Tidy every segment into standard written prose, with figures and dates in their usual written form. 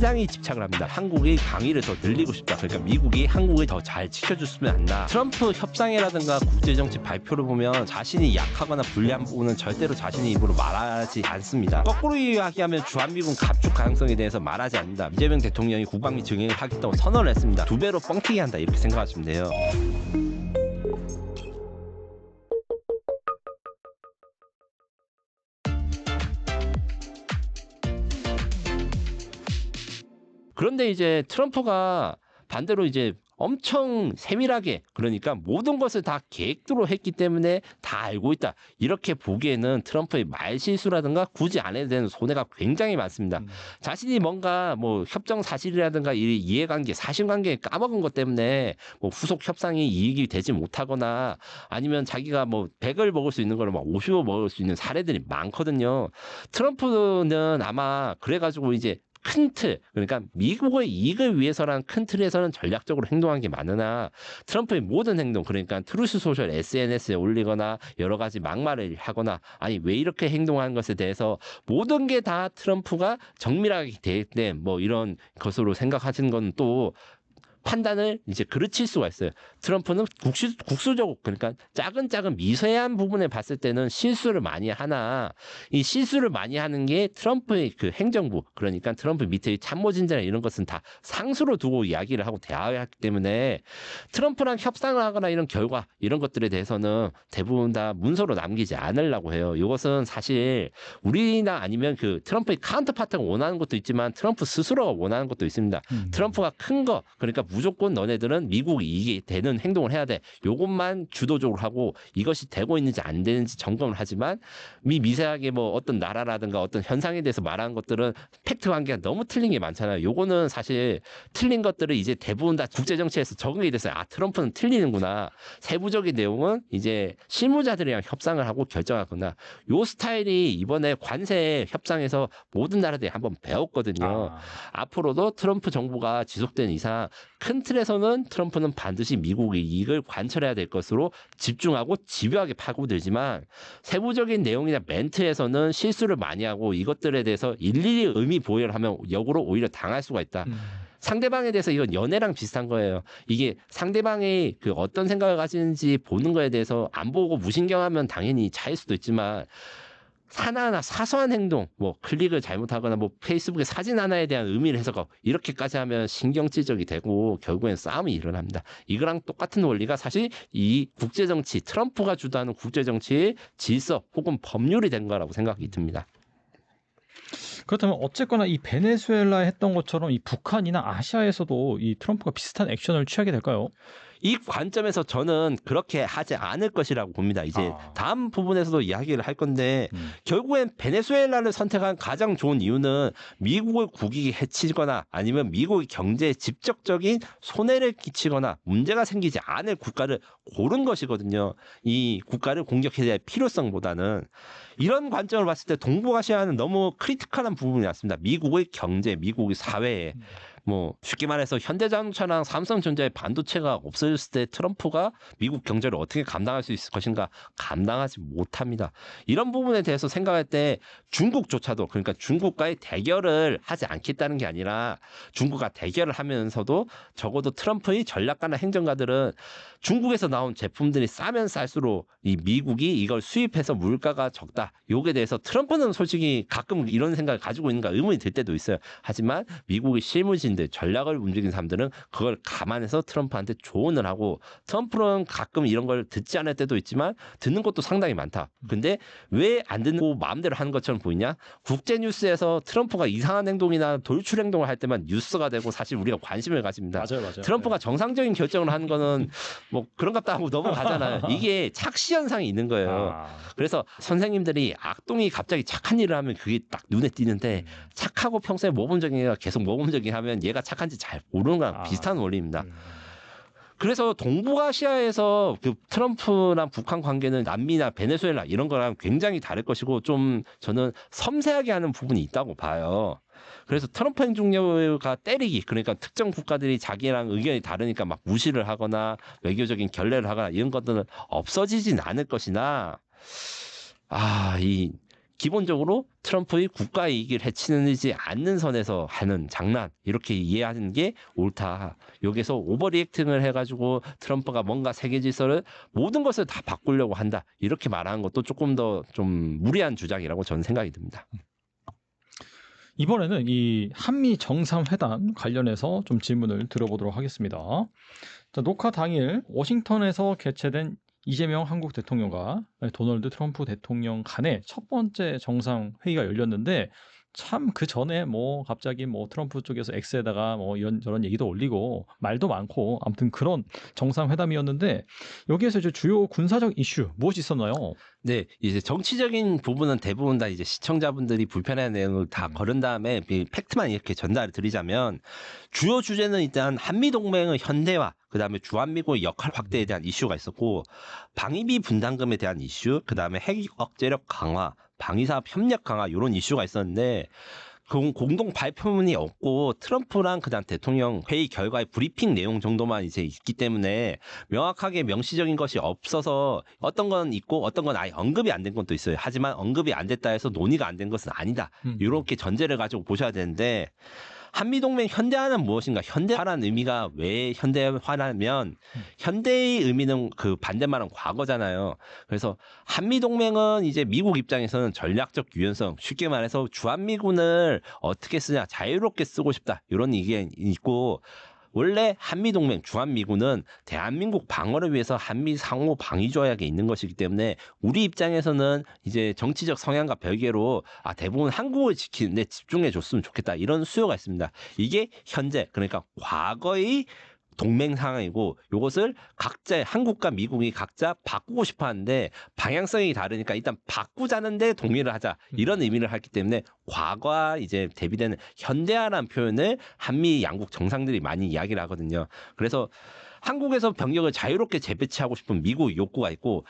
시장이 집착을 합니다. 한국의 강의를 더 늘리고 싶다. 그러니까 미국이 한국을 더 잘 지켜줬으면 한다. 트럼프 협상이라든가 국제정치 발표를 보면 자신이 약하거나 불리한 부분은 절대로 자신의 입으로 말하지 않습니다. 거꾸로 이야기하면 주한미군 갑축 가능성에 대해서 말하지 않는다. 이재명 대통령이 국방비 증액을 하겠다고 선언을 했습니다. 2배로 뻥튀기 한다 이렇게 생각하시면 돼요. 그런데 이제 트럼프가 반대로 이제 엄청 세밀하게 그러니까 모든 것을 다 계획대로 했기 때문에 다 알고 있다. 이렇게 보기에는 트럼프의 말실수라든가 굳이 안 해도 되는 손해가 굉장히 많습니다. 자신이 뭔가 뭐 협정 사실이라든가 이해관계, 사실관계 까먹은 것 때문에 뭐 후속 협상이 이익이 되지 못하거나 아니면 자기가 뭐 100을 먹을 수 있는 걸 막 50을 먹을 수 있는 사례들이 많거든요. 트럼프는 아마 그래가지고 이제 큰 틀, 그러니까 미국의 이익을 위해서란 큰 틀에서는 전략적으로 행동한 게 많으나 트럼프의 모든 행동, 그러니까 트루스 소셜 SNS에 올리거나 여러 가지 막말을 하거나 아니 왜 이렇게 행동하는 것에 대해서 모든 게 다 트럼프가 정밀하게 대응된 뭐 이런 것으로 생각하시는 건 또 판단을 이제 그르칠 수가 있어요. 트럼프는 국수적으로 그러니까 작은 미세한 부분에 봤을 때는 실수를 많이 하나 이 실수를 많이 하는 게 트럼프의 그 행정부 그러니까 트럼프 밑에 참모진들이나 이런 것은 다 상수로 두고 이야기를 하고 대화하기 때문에 트럼프랑 협상을 하거나 이런 결과 이런 것들에 대해서는 대부분 다 문서로 남기지 않으려고 해요. 이것은 사실 우리나 아니면 그 트럼프의 카운터파트가 원하는 것도 있지만 트럼프 스스로가 원하는 것도 있습니다. 트럼프가 큰 거 그러니까 무조건 너네들은 미국 이익이 되는 행동을 해야 돼. 요것만 주도적으로 하고 이것이 되고 있는지 안 되는지 점검을 하지만 미세하게 뭐 어떤 나라라든가 어떤 현상에 대해서 말하는 것들은 팩트 관계가 너무 틀린 게 많잖아요. 요거는 사실 틀린 것들을 이제 대부분 다 국제정치에서 적응이 됐어요. 아, 트럼프는 틀리는구나. 세부적인 내용은 이제 실무자들이랑 협상을 하고 결정하거나 요 스타일이 이번에 관세 협상에서 모든 나라들이 한번 배웠거든요. 앞으로도 트럼프 정부가 지속되는 이상 큰 틀에서는 트럼프는 반드시 미국의 이익을 관철해야 될 것으로 집중하고 집요하게 파고들지만 세부적인 내용이나 멘트에서는 실수를 많이 하고 이것들에 대해서 일일이 의미 부여를 하면 역으로 오히려 당할 수가 있다. 상대방에 대해서 이건 연애랑 비슷한 거예요. 이게 상대방이 그 어떤 생각을 가지는지 보는 거에 대해서 안 보고 무신경하면 당연히 차일 수도 있지만 하나하나 사소한 행동, 뭐 클릭을 잘못하거나 뭐 페이스북에 사진 하나에 대한 의미를 해석하고 이렇게까지 하면 신경질적이 되고 결국엔 싸움이 일어납니다. 이거랑 똑같은 원리가 사실 이 국제정치, 트럼프가 주도하는 국제정치의 질서 혹은 법률이 된 거라고 생각이 듭니다. 그렇다면 어쨌거나 이 베네수엘라에 했던 것처럼 이 북한이나 아시아에서도 이 트럼프가 비슷한 액션을 취하게 될까요? 이 관점에서 저는 그렇게 하지 않을 것이라고 봅니다. 이제 다음 부분에서도 이야기를 할 건데 결국엔 베네수엘라를 선택한 가장 좋은 이유는 미국의 국익이 해치거나 아니면 미국의 경제에 직접적인 손해를 끼치거나 문제가 생기지 않을 국가를 고른 것이거든요. 이 국가를 공격해야 될 필요성보다는 이런 관점을 봤을 때 동북아시아는 너무 크리티컬한 부분이 났습니다. 미국의 경제, 미국의 사회에 뭐 쉽게 말해서 현대자동차랑 삼성전자의 반도체가 없어졌을 때 트럼프가 미국 경제를 어떻게 감당할 수 있을 것인가 감당하지 못합니다. 이런 부분에 대해서 생각할 때 중국조차도 그러니까 중국과의 대결을 하지 않겠다는 게 아니라 중국과 대결을 하면서도 적어도 트럼프의 전략가나 행정가들은 중국에서 나온 제품들이 싸면 쌀수록 이 미국이 이걸 수입해서 물가가 적다. 요게 대해서 트럼프는 솔직히 가끔 이런 생각을 가지고 있는가 의문이 들 때도 있어요. 하지만 미국의 실무진들, 전략을 움직이는 사람들은 그걸 감안해서 트럼프한테 조언을 하고 트럼프는 가끔 이런 걸 듣지 않을 때도 있지만 듣는 것도 상당히 많다. 근데 왜 안 듣고 마음대로 하는 것처럼 보이냐? 국제뉴스에서 트럼프가 이상한 행동이나 돌출 행동을 할 때만 뉴스가 되고 사실 우리가 관심을 가집니다. 맞아요. 트럼프가 정상적인 결정을 하는 거는 뭐 그런갑다 하고 넘어가잖아요. 이게 착시 현상이 있는 거예요. 그래서 선생님들이 악동이 갑자기 착한 일을 하면 그게 딱 눈에 띄는데 착하고 평소에 모범적인 애가 계속 모범적인 하면 얘가 착한지 잘 모르는 거랑 비슷한 원리입니다. 그래서 동북아시아에서 그 트럼프랑 북한 관계는 남미나 베네수엘라 이런 거랑 굉장히 다를 것이고 좀 저는 섬세하게 하는 부분이 있다고 봐요. 그래서 트럼프 행정부가 때리기 그러니까 특정 국가들이 자기랑 의견이 다르니까 막 무시를 하거나 외교적인 결례를 하거나 이런 것들은 없어지진 않을 것이나 이 기본적으로 트럼프의 국가 이익을 해치지 않는 선에서 하는 장난 이렇게 이해하는 게 옳다. 여기서 오버리액팅을 해가지고 트럼프가 뭔가 세계 질서를 모든 것을 다 바꾸려고 한다. 이렇게 말하는 것도 조금 더 좀 무리한 주장이라고 저는 생각이 듭니다. 이번에는 이 한미 정상회담 관련해서 좀 질문을 들어보도록 하겠습니다. 자, 녹화 당일 워싱턴에서 개최된 이재명 한국 대통령과 도널드 트럼프 대통령 간의 첫 번째 정상회의가 열렸는데 참 그 전에 뭐 갑자기 뭐 트럼프 쪽에서 X에다가 뭐 이런저런 얘기도 올리고 말도 많고 아무튼 그런 정상회담이었는데 여기에서 이제 주요 군사적 이슈 무엇이 있었나요? 네, 이제 정치적인 부분은 대부분 다 이제 시청자분들이 불편한 내용을 다 거른 다음에 팩트만 이렇게 전달을 드리자면 주요 주제는 일단 한미동맹의 현대화, 그다음에 주한미군의 역할 확대에 대한 이슈가 있었고 방위비 분담금에 대한 이슈, 그다음에 핵 억제력 강화, 방위사업 협력 강화 이런 이슈가 있었는데 공동 발표문이 없고 트럼프랑 그다음 대통령 회의 결과의 브리핑 내용 정도만 이제 있기 때문에 명확하게 명시적인 것이 없어서 어떤 건 있고 어떤 건 아예 언급이 안 된 것도 있어요. 하지만 언급이 안 됐다 해서 논의가 안 된 것은 아니다. 이렇게 전제를 가지고 보셔야 되는데 한미동맹 현대화는 무엇인가? 현대화라는 의미가 왜 현대화냐면 현대의 의미는 그 반대말은 과거잖아요. 그래서 한미동맹은 이제 미국 입장에서는 전략적 유연성, 쉽게 말해서 주한미군을 어떻게 쓰냐, 자유롭게 쓰고 싶다 이런 얘기가 있고 원래 한미동맹, 주한미군은 대한민국 방어를 위해서 한미 상호 방위 조약에 있는 것이기 때문에 우리 입장에서는 이제 정치적 성향과 별개로 대부분 한국을 지키는데 집중해 줬으면 좋겠다 이런 수요가 있습니다. 이게 현재 그러니까 과거의 동맹 상황이고 이것을 각자 한국과 미국이 각자 바꾸고 싶어 하는데 방향성이 다르니까 일단 바꾸자는데 동의를 하자 이런 의미를 했기 때문에 과거와 이제 대비되는 현대화라는 표현을 한미 양국 정상들이 많이 이야기를 하거든요. 그래서 한국에서 병력을 자유롭게 재배치하고 싶은 미국 욕구가 있고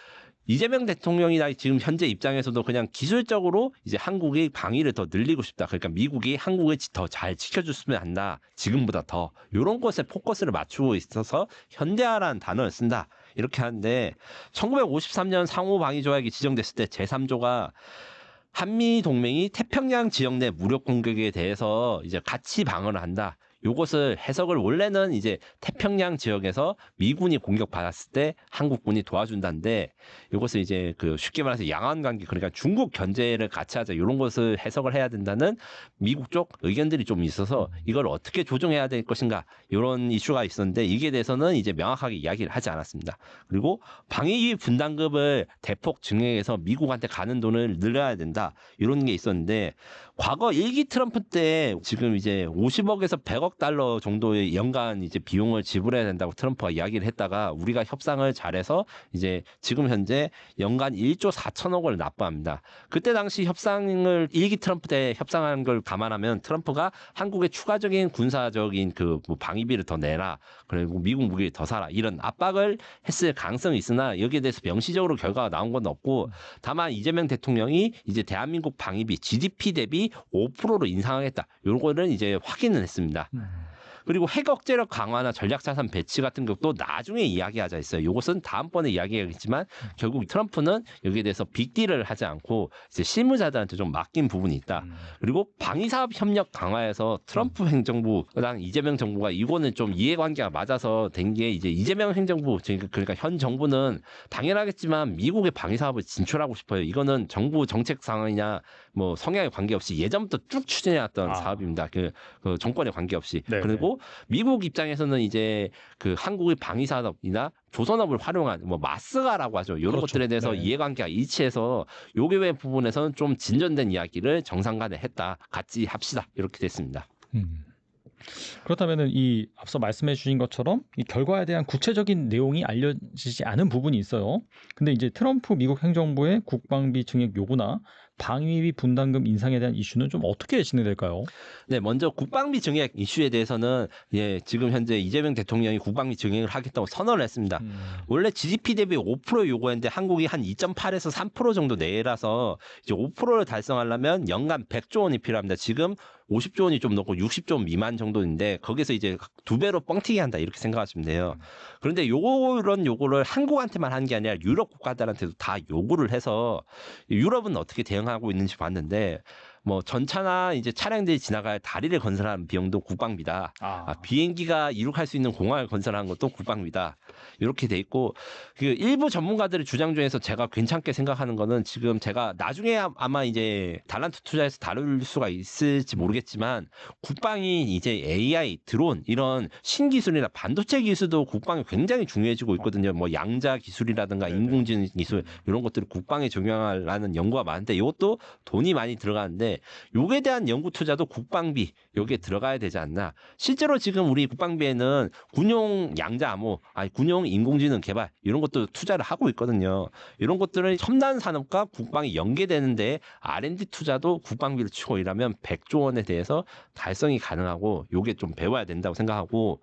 이재명 대통령이나 지금 현재 입장에서도 그냥 기술적으로 이제 한국의 방위를 더 늘리고 싶다. 그러니까 미국이 한국을 더 잘 지켜줬으면 한다. 지금보다 더. 이런 것에 포커스를 맞추고 있어서 현대화라는 단어를 쓴다. 이렇게 하는데 1953년 상호방위조약이 지정됐을 때 제3조가 한미 동맹이 태평양 지역 내 무력 공격에 대해서 이제 같이 방어를 한다. 요것을 해석을 원래는 이제 태평양 지역에서 미군이 공격받았을 때 한국군이 도와준다는데 요것을 이제 그 쉽게 말해서 양안 관계 그러니까 중국 견제를 같이 하자 이런 것을 해석을 해야 된다는 미국 쪽 의견들이 좀 있어서 이걸 어떻게 조정해야 될 것인가 이런 이슈가 있었는데 이게 대해서는 이제 명확하게 이야기를 하지 않았습니다. 그리고 방위비 분담금을 대폭 증액해서 미국한테 가는 돈을 늘려야 된다 이런 게 있었는데 과거 1기 트럼프 때 지금 이제 50억에서 100억 달러 정도의 연간 이제 비용을 지불해야 된다고 트럼프가 이야기를 했다가 우리가 협상을 잘해서 이제 지금 현재 연간 1조 4천억을 납부합니다. 그때 당시 협상을 1기 트럼프 때 협상한 걸 감안하면 트럼프가 한국에 추가적인 군사적인 그 뭐 방위비를 더 내라 그리고 미국 무기를 더 사라 이런 압박을 했을 가능성이 있으나 여기에 대해서 명시적으로 결과가 나온 건 없고 다만 이재명 대통령이 이제 대한민국 방위비 GDP 대비 5%로 인상하겠다. 요거는 이제 확인을 했습니다. 그리고 핵 억제력 강화나 전략자산 배치 같은 것도 나중에 이야기하자 했어요. 이것은 다음번에 이야기하겠지만 결국 트럼프는 여기에 대해서 빅딜을 하지 않고 이제 실무자들한테 좀 맡긴 부분이 있다. 그리고 방위사업 협력 강화에서 트럼프 행정부랑 이재명 정부가 이거는 좀 이해관계가 맞아서 된 게 이제 이재명 행정부 그러니까 현 정부는 당연하겠지만 미국의 방위사업을 진출하고 싶어요. 이거는 정부 정책 상황이냐 뭐 성향에 관계없이 예전부터 쭉 추진해왔던 사업입니다. 그 정권에 관계없이. 네, 그리고 미국 입장에서는 이제 그 한국의 방위산업이나 조선업을 활용한 뭐 마스가라고 하죠. 이런 그렇죠. 것들에 대해서 네. 이해관계가 일치해서 요괴 부분에서는 좀 진전된 이야기를 정상 간에 했다. 같이 합시다. 이렇게 됐습니다. 그렇다면은 이 앞서 말씀해 주신 것처럼 이 결과에 대한 구체적인 내용이 알려지지 않은 부분이 있어요. 근데 이제 트럼프 미국 행정부의 국방비 증액 요구나 방위비 분담금 인상에 대한 이슈는 좀 어떻게 진행될까요? 네, 먼저 국방비 증액 이슈에 대해서는 지금 현재 이재명 대통령이 국방비 증액을 하겠다고 선언을 했습니다. 원래 GDP 대비 5% 요구했는데 한국이 한 2.8에서 3% 정도 내라서 이제 5%를 달성하려면 연간 100조 원이 필요합니다. 지금 50조 원이 좀 넘고 60조 원 미만 정도인데 거기서 이제 2배로 뻥튀기 한다 이렇게 생각하시면 돼요. 그런데 요거를 한국한테만 한 게 아니라 유럽 국가들한테도 다 요구를 해서 유럽은 어떻게 대응하고 있는지 봤는데 뭐 전차나 이제 차량들이 지나갈 다리를 건설하는 비용도 국방비다. 비행기가 이륙할 수 있는 공항을 건설하는 것도 국방비다. 이렇게 돼 있고 그 일부 전문가들의 주장 중에서 제가 괜찮게 생각하는 거는 지금 제가 나중에 아마 이제 달란트 투자에서 다룰 수가 있을지 모르겠지만 국방이 이제 AI, 드론 이런 신기술이나 반도체 기술도 국방이 굉장히 중요해지고 있거든요. 뭐 양자 기술이라든가 인공지능 기술 이런 것들을 국방에 적용하라는 연구가 많은데 이것도 돈이 많이 들어가는데 요게 대한 연구 투자도 국방비 요게 들어가야 되지 않나. 실제로 지금 우리 국방비에는 군용 양자 암호, 군용 인공지능 개발 이런 것도 투자를 하고 있거든요. 이런 것들은 첨단 산업과 국방이 연계되는데 R&D 투자도 국방비를 치고 일하면 100조 원에 대해서 달성이 가능하고 요게 좀 배워야 된다고 생각하고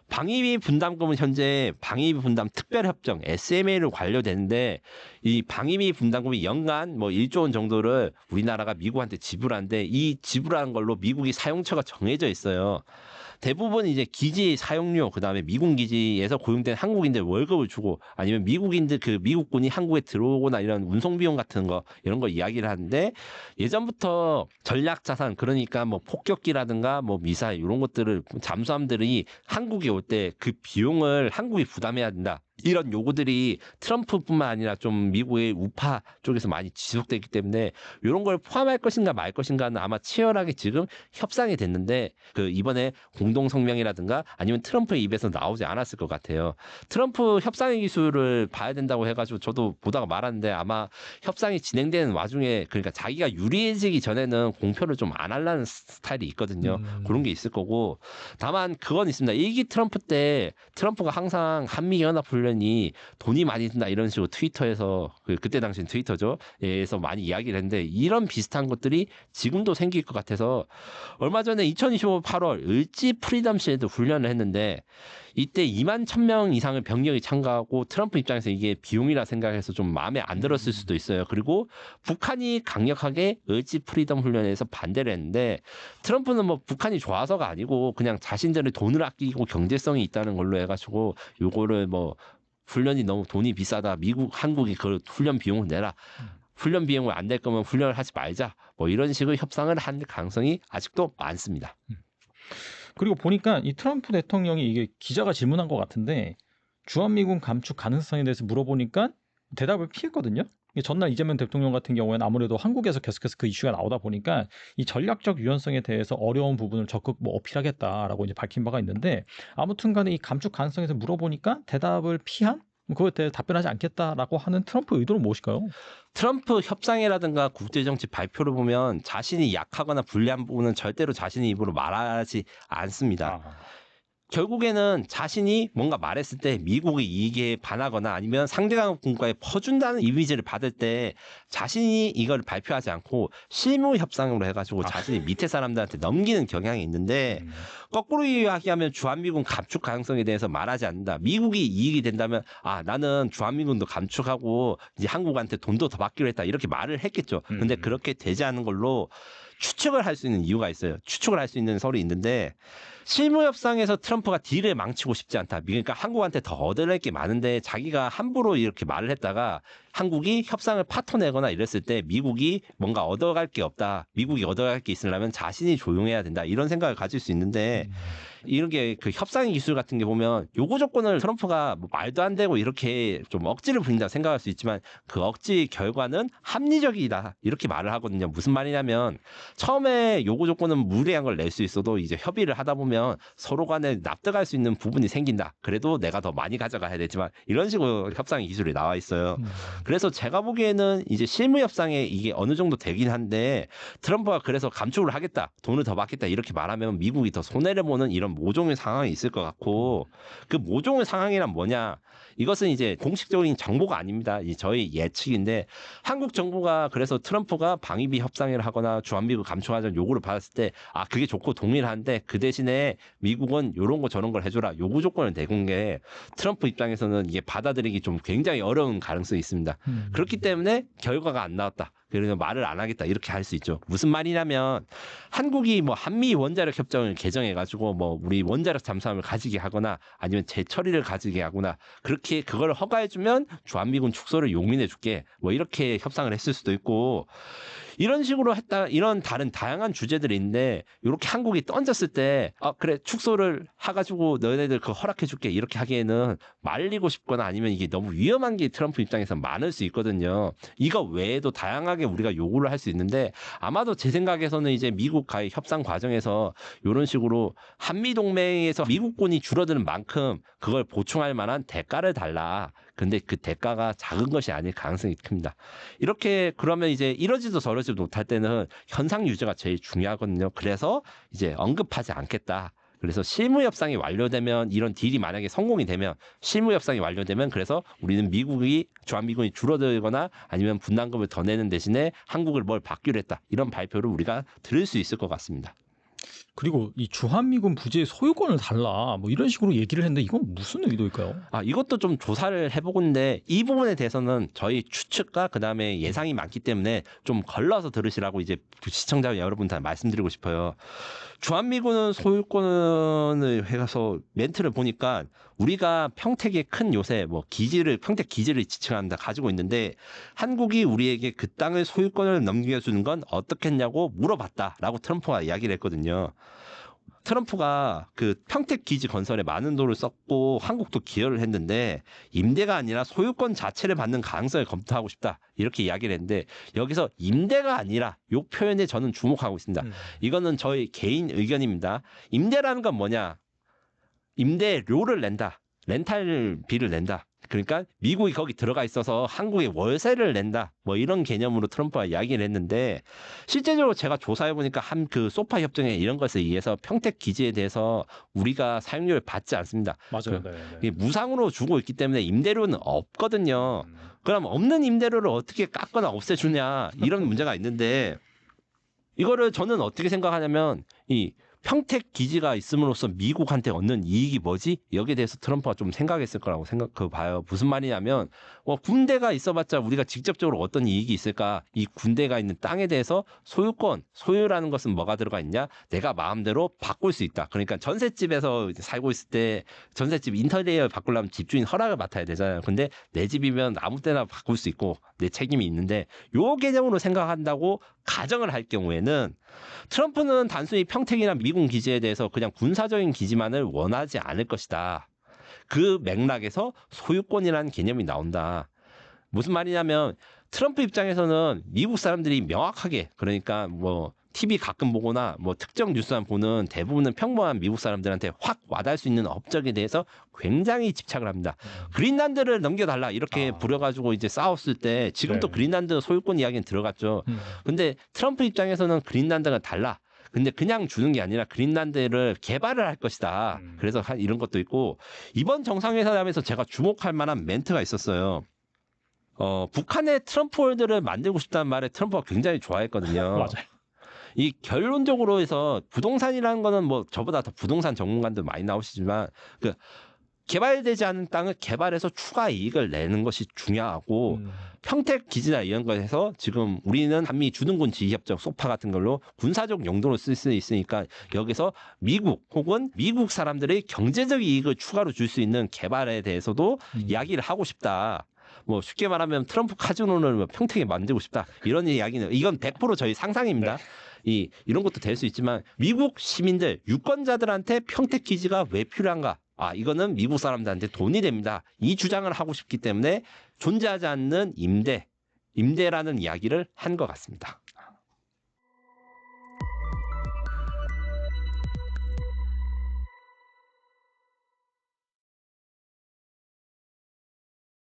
방위비 분담금은 현재 방위비 분담 특별협정 SMA로 관료되는데 이 방위비 분담금이 연간 뭐 1조 원 정도를 우리나라가 미국한테 지불하는데 이 지불하는 걸로 미국이 사용처가 정해져 있어요. 대부분 이제 기지 사용료 그다음에 미군 기지에서 고용된 한국인들 월급을 주고 아니면 미국인들 그 미국군이 한국에 들어오거나 이런 운송 비용 같은 거 이런 거 이야기를 하는데 예전부터 전략 자산 그러니까 뭐 폭격기라든가 뭐 미사일 이런 것들을 잠수함들이 한국에 올 때 그 비용을 한국이 부담해야 된다. 이런 요구들이 트럼프뿐만 아니라 좀 미국의 우파 쪽에서 많이 지속되기 때문에 이런 걸 포함할 것인가 말 것인가는 아마 치열하게 지금 협상이 됐는데 그 이번에 공동 성명이라든가 아니면 트럼프의 입에서 나오지 않았을 것 같아요. 트럼프 협상의 기술을 봐야 된다고 해가지고 저도 보다가 말았는데 아마 협상이 진행되는 와중에 그러니까 자기가 유리해지기 전에는 공표를 좀 안 하려는 스타일이 있거든요. 그런 게 있을 거고 다만 그건 있습니다. 1기 트럼프 때 트럼프가 항상 한미연합훈련이 돈이 많이 든다 이런 식으로 트위터에서 그때 당시엔 트위터죠. 에서 많이 이야기를 했는데 이런 비슷한 것들이 지금도 생길 것 같아서 얼마 전에 2025 8월 을지 프리덤 실드 훈련을 했는데 이때 2만 1,000명 이상의 병력이 참가하고 트럼프 입장에서 이게 비용이라 생각해서 좀 마음에 안 들었을 수도 있어요. 그리고 북한이 강력하게 을지 프리덤 훈련에서 반대를 했는데 트럼프는 뭐 북한이 좋아서가 아니고 그냥 자신들의 돈을 아끼고 경제성이 있다는 걸로 해가지고 요거를 뭐 훈련이 너무 돈이 비싸다. 한국이 그 훈련 비용을 내라. 훈련 비용을 안 낼 거면 훈련을 하지 말자. 뭐 이런 식의 협상을 한 가능성이 아직도 많습니다. 그리고 보니까 이 트럼프 대통령이 이게 기자가 질문한 것 같은데 주한미군 감축 가능성에 대해서 물어보니까 대답을 피했거든요. 전날 이재명 대통령 같은 경우에는 아무래도 한국에서 계속해서 그 이슈가 나오다 보니까 이 전략적 유연성에 대해서 어려운 부분을 적극 뭐 어필하겠다라고 이제 밝힌 바가 있는데 아무튼간에 이 감축 가능성에서 물어보니까 대답을 피한 그거에 대해 답변하지 않겠다라고 하는 트럼프 의도는 무엇일까요? 트럼프 협상이라든가 국제정치 발표를 보면 자신이 약하거나 불리한 부분은 절대로 자신의 입으로 말하지 않습니다. 결국에는 자신이 뭔가 말했을 때 미국의 이익에 반하거나 아니면 상대방 국가에 퍼준다는 이미지를 받을 때 자신이 이걸 발표하지 않고 실무 협상으로 해가지고 자신이 밑에 사람들한테 넘기는 경향이 있는데 거꾸로 이야기하면 주한미군 감축 가능성에 대해서 말하지 않는다. 미국이 이익이 된다면 나는 주한미군도 감축하고 이제 한국한테 돈도 더 받기로 했다. 이렇게 말을 했겠죠. 근데 그렇게 되지 않은 걸로 추측을 할 수 있는 이유가 있어요. 추측을 할 수 있는 설이 있는데 실무 협상에서 트럼프가 딜을 망치고 싶지 않다. 그러니까 한국한테 더 얻어낼 게 많은데 자기가 함부로 이렇게 말을 했다가 한국이 협상을 파토내거나 이랬을 때 미국이 뭔가 얻어갈 게 없다. 미국이 얻어갈 게 있으려면 자신이 조용해야 된다. 이런 생각을 가질 수 있는데 이런 게 그 협상의 기술 같은 게 보면 요구 조건을 트럼프가 뭐 말도 안 되고 이렇게 좀 억지를 부린다 생각할 수 있지만 그 억지 결과는 합리적이다. 이렇게 말을 하거든요. 무슨 말이냐면 처음에 요구 조건은 무리한 걸 낼 수 있어도 이제 협의를 하다 보면 서로 간에 납득할 수 있는 부분이 생긴다. 그래도 내가 더 많이 가져가야 되지만 이런 식으로 협상의 기술이 나와 있어요. 그래서 제가 보기에는 이제 실무 협상에 이게 어느 정도 되긴 한데 트럼프가 그래서 감축을 하겠다. 돈을 더 받겠다. 이렇게 말하면 미국이 더 손해를 보는 이런 모종의 상황이 있을 것 같고 그 모종의 상황이란 뭐냐. 이것은 이제 공식적인 정보가 아닙니다. 저희 예측인데 한국 정부가 그래서 트럼프가 방위비 협상을 하거나 주한미군 감축하자는 요구를 받았을 때 그게 좋고 동의를 하는데 그 대신에 미국은 요런 거 저런 걸 해줘라. 요구 조건을 내건 게 트럼프 입장에서는 이게 받아들이기 좀 굉장히 어려운 가능성이 있습니다. 그렇기 때문에 결과가 안 나왔다. 그래서 말을 안 하겠다 이렇게 할 수 있죠. 무슨 말이냐면 한국이 뭐 한미 원자력 협정을 개정해가지고 뭐 우리 원자력 잠수함을 가지게 하거나 아니면 재처리를 가지게 하거나 그렇게 그걸 허가해주면 주한미군 축소를 용인해줄게 뭐 이렇게 협상을 했을 수도 있고 이런 식으로 했다 이런 다른 다양한 주제들이 있는데 이렇게 한국이 던졌을 때 그래 축소를 해가지고 너네들 그 허락해줄게 이렇게 하기에는 말리고 싶거나 아니면 이게 너무 위험한 게 트럼프 입장에서 많을 수 있거든요. 이거 외에도 다양하게 우리가 요구를 할 수 있는데 아마도 제 생각에서는 이제 미국과의 협상 과정에서 이런 식으로 한미 동맹에서 미국군이 줄어드는 만큼 그걸 보충할 만한 대가를 달라. 근데 그 대가가 작은 것이 아닐 가능성이 큽니다. 이렇게 그러면 이제 이러지도 저러지도 못할 때는 현상 유지가 제일 중요하거든요. 그래서 이제 언급하지 않겠다. 그래서 실무 협상이 완료되면 이런 딜이 만약에 성공이 되면 실무 협상이 완료되면 그래서 우리는 주한미군이 줄어들거나 아니면 분담금을 더 내는 대신에 한국을 뭘 받기로 했다. 이런 발표를 우리가 들을 수 있을 것 같습니다. 그리고 이 주한미군 부지의 소유권을 달라 뭐 이런 식으로 얘기를 했는데 이건 무슨 의도일까요? 이것도 좀 조사를 해보고 있는데 이 부분에 대해서는 저희 추측과 그다음에 예상이 많기 때문에 좀 걸러서 들으시라고 이제 시청자 여러분한테 말씀드리고 싶어요. 주한미군은 소유권을 해서 멘트를 보니까 우리가 평택의 큰 요새 뭐 평택 기지를 지칭한다 가지고 있는데 한국이 우리에게 그 땅의 소유권을 넘겨주는 건 어떻겠냐고 물어봤다라고 트럼프가 이야기를 했거든요. 트럼프가 그 평택 기지 건설에 많은 돈을 썼고 한국도 기여를 했는데 임대가 아니라 소유권 자체를 받는 가능성을 검토하고 싶다 이렇게 이야기를 했는데 여기서 임대가 아니라 이 표현에 저는 주목하고 있습니다. 이거는 저희 개인 의견입니다. 임대라는 건 뭐냐? 임대료를 낸다. 렌탈비를 낸다. 그러니까 미국이 거기 들어가 있어서 한국에 월세를 낸다. 뭐 이런 개념으로 트럼프가 이야기를 했는데 실제적으로 제가 조사해 보니까 그 소파 협정에 이런 것에 의해서 평택 기지에 대해서 우리가 사용료를 받지 않습니다. 맞아요. 네. 무상으로 주고 있기 때문에 임대료는 없거든요. 그럼 없는 임대료를 어떻게 깎거나 없애주냐 이런 문제가 있는데 이거를 저는 어떻게 생각하냐면 이 평택 기지가 있음으로써 미국한테 얻는 이익이 뭐지? 여기에 대해서 트럼프가 좀 생각했을 거라고 봐요. 무슨 말이냐면 군대가 있어봤자 우리가 직접적으로 어떤 이익이 있을까? 이 군대가 있는 땅에 대해서 소유라는 것은 뭐가 들어가 있냐? 내가 마음대로 바꿀 수 있다. 그러니까 전셋집에서 살고 있을 때 전셋집 인테리어 바꾸려면 집주인 허락을 맡아야 되잖아요. 근데 내 집이면 아무 때나 바꿀 수 있고 내 책임이 있는데 요 개념으로 생각한다고 가정을 할 경우에는 트럼프는 단순히 평택이나 미군 기지에 대해서 그냥 군사적인 기지만을 원하지 않을 것이다. 그 맥락에서 소유권이라는 개념이 나온다. 무슨 말이냐면 트럼프 입장에서는 미국 사람들이 명확하게 그러니까 뭐 TV 가끔 보거나 뭐 특정 뉴스만 보는 대부분은 평범한 미국 사람들한테 확 와닿을 수 있는 업적에 대해서 굉장히 집착을 합니다. 그린란드를 넘겨달라 이렇게 부려가지고 이제 싸웠을 때 지금도 그린란드 소유권 이야기는 들어갔죠. 근데 트럼프 입장에서는 그린란드가 달라. 근데 그냥 주는 게 아니라 그린란드를 개발을 할 것이다. 그래서 이런 것도 있고 이번 정상회담에서 제가 주목할 만한 멘트가 있었어요. 북한의 트럼프 월드를 만들고 싶다는 말에 트럼프가 굉장히 좋아했거든요. 맞아요. 이 결론적으로 해서 부동산이라는 거는 뭐 저보다 더 부동산 전문가들 많이 나오시지만 그 개발되지 않은 땅을 개발해서 추가 이익을 내는 것이 중요하고 평택 기지나 이런 거에서 지금 우리는 한미 주둔군 지휘협정 소파 같은 걸로 군사적 용도로 쓸 수 있으니까 여기서 미국 혹은 미국 사람들의 경제적 이익을 추가로 줄 수 있는 개발에 대해서도 이야기를 하고 싶다. 뭐 쉽게 말하면 트럼프 카지노를 평택에 만들고 싶다. 이런 이야기는 이건 100% 저희 상상입니다. 이런 것도 될 수 있지만 미국 시민들, 유권자들한테 평택 기지가 왜 필요한가? 이거는 미국 사람들한테 돈이 됩니다. 이 주장을 하고 싶기 때문에 존재하지 않는 임대라는 이야기를 한 것 같습니다.